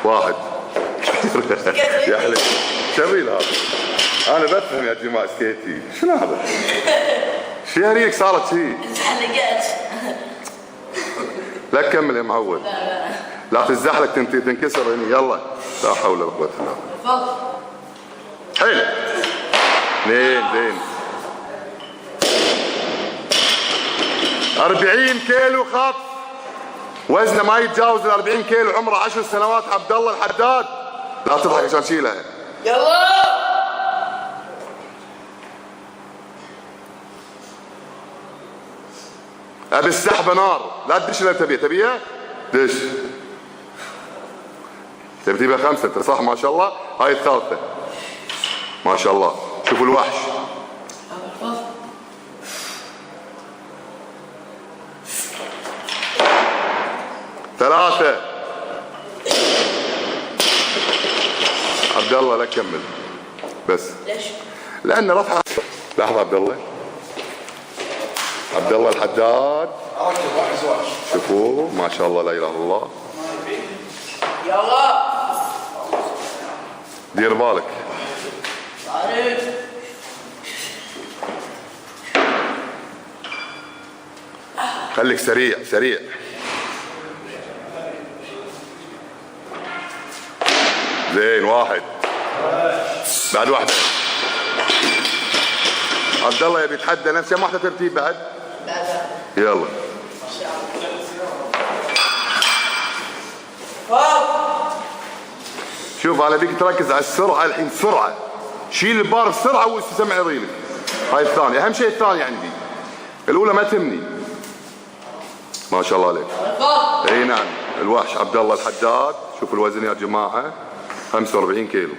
واحد. يا حلو شريل هذا. انا بفهم يا جماعه سكيتي. شنو هذا؟ شو هريك صارت شي؟ انزحلقت. لا كمل يا معود. لا تزحلق تنكسر هني. يلا لا حول ولا قوه الا بالله. حلو. زين 40 كيلو خط، وزنه ما يتجاوز ال 40 كيلو، عمره 10 سنوات، عبد الله الحداد. لا تضحك عشان شيلها. يلا ابي السحبه نار، لا تدش الا تبيها دش. تبيها 5 انت صح ما شاء الله. هاي الثالثه ما شاء الله. شوفوا الوحش. ثلاثة. عبد الله لا كمل بس. ليش؟ لأن رفع. لحظة عبد الله. عبد الله الحداد. شوفوه ما شاء الله لا إله إلا الله. يلا دير بالك. عارف. خليك سريع. زين واحد. بعد واحدة. عبد الله يبي يتحدى نفسه. واحدة ترتيب بعد. يلا. شوف انا بيك تركز على السرعة الحين. سرعة. شيل البار بسرعة واستسمع يضيلك. هاي الثانية. أهم شيء الثانية عندي. الأولى ما تهمني. ما شاء الله عليك. اي نعم. الوحش عبد الله الحداد. شوف الوزن يا جماعة 45 كيلو.